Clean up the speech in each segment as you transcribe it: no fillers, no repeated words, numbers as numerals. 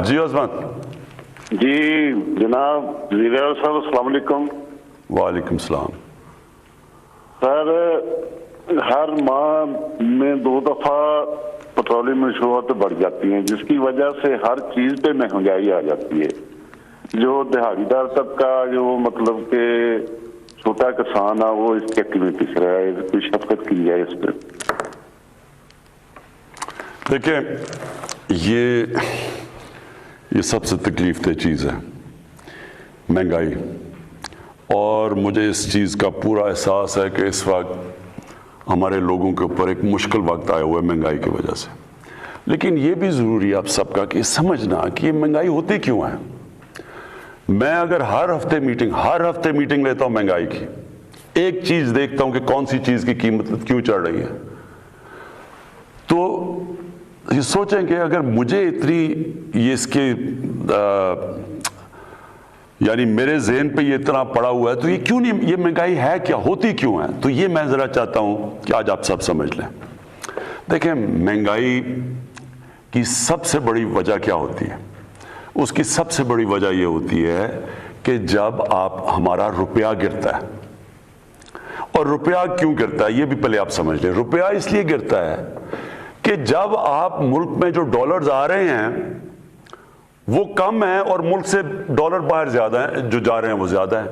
جی عظمت جی جناب وزیر اعظم صاحب السلام علیکم. وعلیکم السلام. سر ہر ماہ میں 2 دفعہ پیٹرولیم مصنوعات بڑھ جاتی ہیں جس کی وجہ سے ہر چیز پہ مہنگائی آ جاتی ہے. جو دہاڑی دار طبقہ جو مطلب کہ چھوٹا کسان ہے وہ اس چکر میں پس رہا ہے. کوئی شفقت کی جائے اس پہ. دیکھیں یہ سب سے تکلیف دہ چیز ہے مہنگائی, اور مجھے اس چیز کا پورا احساس ہے کہ اس وقت ہمارے لوگوں کے اوپر ایک مشکل وقت آیا ہوا ہے مہنگائی کی وجہ سے. لیکن یہ بھی ضروری ہے آپ سب کا کہ سمجھنا کہ یہ مہنگائی ہوتی کیوں ہے. میں اگر ہر ہفتے میٹنگ لیتا ہوں مہنگائی کی, ایک چیز دیکھتا ہوں کہ کون سی چیز کی قیمت کیوں چڑھ رہی ہے, تو یہ سوچیں کہ اگر مجھے اتنی یہ اس کے یعنی میرے ذہن پہ یہ اتنا پڑا ہوا ہے تو یہ کیوں نہیں, یہ مہنگائی ہے کیا, ہوتی کیوں ہے. تو یہ میں ذرا چاہتا ہوں کہ آج آپ سب سمجھ لیں. دیکھیں مہنگائی کی سب سے بڑی وجہ کیا ہوتی ہے. اس کی سب سے بڑی وجہ یہ ہوتی ہے کہ جب ہمارا روپیہ گرتا ہے. اور روپیہ کیوں گرتا ہے یہ بھی پہلے آپ سمجھ لیں. روپیہ اس لیے گرتا ہے کہ جب آپ ملک میں جو ڈالرز آ رہے ہیں وہ کم ہیں اور ملک سے ڈالر باہر زیادہ ہیں, جو جا رہے ہیں وہ زیادہ ہیں.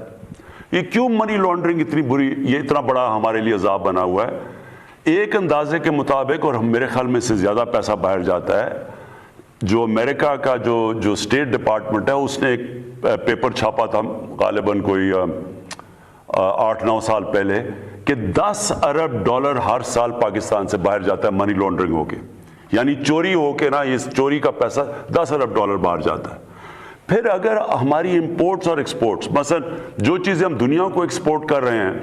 یہ کیوں منی لانڈرنگ اتنی بری, یہ اتنا بڑا ہمارے لیے عذاب بنا ہوا ہے. ایک اندازے کے مطابق, اور میرے خیال میں سے زیادہ پیسہ باہر جاتا ہے, جو امریکہ کا جو اسٹیٹ ڈپارٹمنٹ ہے اس نے ایک پیپر چھاپا تھا غالباً کوئی 8-9 سال پہلے کہ 10 ارب ڈالر ہر سال پاکستان سے باہر جاتا ہے منی لانڈرنگ ہو کے, یعنی چوری ہو کے نا, یہ چوری کا پیسہ 10 ارب ڈالر باہر جاتا ہے. پھر اگر ہماری امپورٹس اور ایکسپورٹس, مثلا جو چیزیں ہم دنیا کو ایکسپورٹ کر رہے ہیں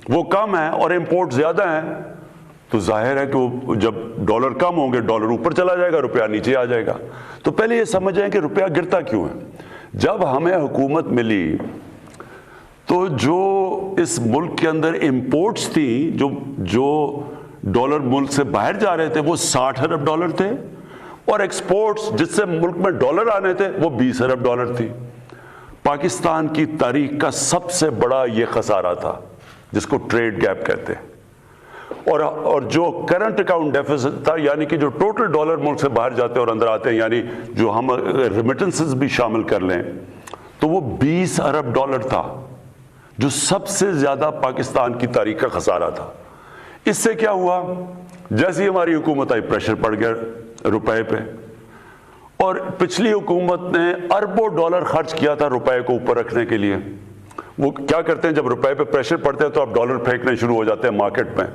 وہ کم ہیں اور امپورٹ زیادہ ہیں, تو ظاہر ہے کہ وہ جب ڈالر کم ہوں گے ڈالر اوپر چلا جائے گا, روپیہ نیچے آ جائے گا. تو پہلے یہ سمجھیں کہ روپیہ گرتا کیوں ہے. جب ہمیں حکومت ملی تو جو اس ملک کے اندر امپورٹس تھیں, جو ڈالر ملک سے باہر جا رہے تھے وہ 60 ارب ڈالر تھے, اور ایکسپورٹس جس سے ملک میں ڈالر آنے تھے وہ 20 ارب ڈالر تھی. پاکستان کی تاریخ کا سب سے بڑا یہ خسارہ تھا جس کو ٹریڈ گیپ کہتے ہیں. اور جو کرنٹ اکاؤنٹ ڈیفیسٹ تھا, یعنی کہ جو ٹوٹل ڈالر ملک سے باہر جاتے ہیں اور اندر آتے ہیں, یعنی جو ہم ریمیٹنسز بھی شامل کر لیں, تو وہ 20 ارب ڈالر تھا, جو سب سے زیادہ پاکستان کی تاریخ کا خسارہ تھا. اس سے کیا ہوا, جیسی ہماری حکومت آئی پریشر پڑ گیا روپے پہ, اور پچھلی حکومت نے اربوں ڈالر خرچ کیا تھا روپے کو اوپر رکھنے کے لیے. وہ کیا کرتے ہیں, جب روپے پہ پریشر پڑتے ہیں تو آپ ڈالر پھینکنے شروع ہو جاتے ہیں مارکیٹ میں.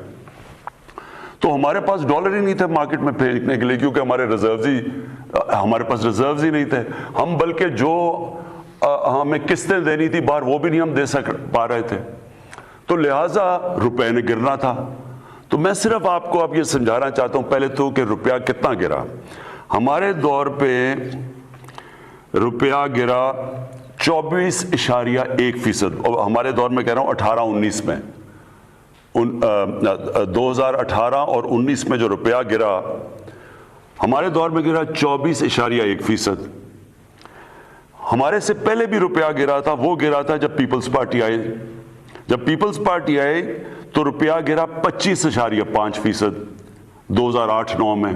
تو ہمارے پاس ڈالر ہی نہیں تھے مارکیٹ میں پھینکنے کے لیے, کیونکہ ہمارے پاس ریزروز ہی نہیں تھے. ہم بلکہ جو ہمیں قسطیں دینی تھی باہر وہ بھی نہیں ہم دے پا رہے تھے, تو لہٰذا روپے نے گرنا تھا. تو میں صرف آپ کو اب یہ سمجھانا چاہتا ہوں پہلے تو کہ روپیہ کتنا گرا. ہمارے دور پہ روپیہ گرا 24.1%, اور ہمارے دور میں کہہ رہا ہوں 18-19 میں, 2018 اور 19 میں جو روپیہ گرا ہمارے دور میں گرا 24.1%. ہمارے سے پہلے بھی روپیہ گرا تھا, وہ گرا تھا جب پیپلز پارٹی آئے. جب پیپلز پارٹی آئے تو روپیہ گرا 25.5% 2008-9 میں.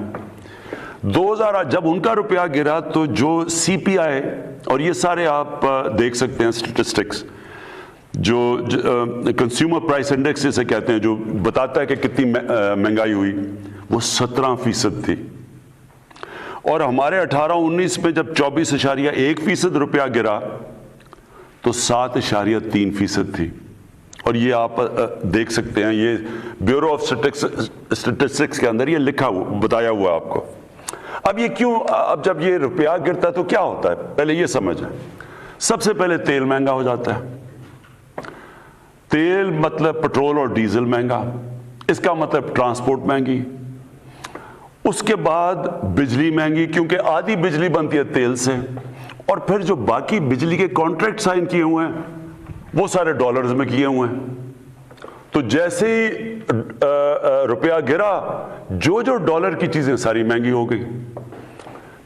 2008 جب ان کا روپیہ گرا تو جو سی پی آئی, اور یہ سارے آپ دیکھ سکتے ہیں اسٹیٹسٹکس, جو کنزیومر پرائس انڈیکس جسے کہتے ہیں, جو بتاتا ہے کہ کتنی مہنگائی ہوئی, وہ 17% تھی. اور ہمارے 18-19 میں جب 24.1% روپیہ گرا تو 7.3% تھی. اور یہ آپ دیکھ سکتے ہیں, یہ بیورو آف اسٹیٹسٹکس کے اندر یہ لکھا ہوا بتایا ہوا آپ کو. اب یہ کیوں, اب جب یہ روپیہ گرتا ہے تو کیا ہوتا ہے, پہلے یہ سمجھیں. سب سے پہلے تیل مہنگا ہو جاتا ہے. تیل مطلب پٹرول اور ڈیزل مہنگا, اس کا مطلب ٹرانسپورٹ مہنگی. اس کے بعد بجلی مہنگی, کیونکہ آدھی بجلی بنتی ہے تیل سے, اور پھر جو باقی بجلی کے کانٹریکٹ سائن کیے ہوئے ہیں وہ سارے ڈالرز میں کیے ہوئے ہیں. تو جیسے ہی روپیہ گرا, جو ڈالر کی چیزیں ساری مہنگی ہو گئی.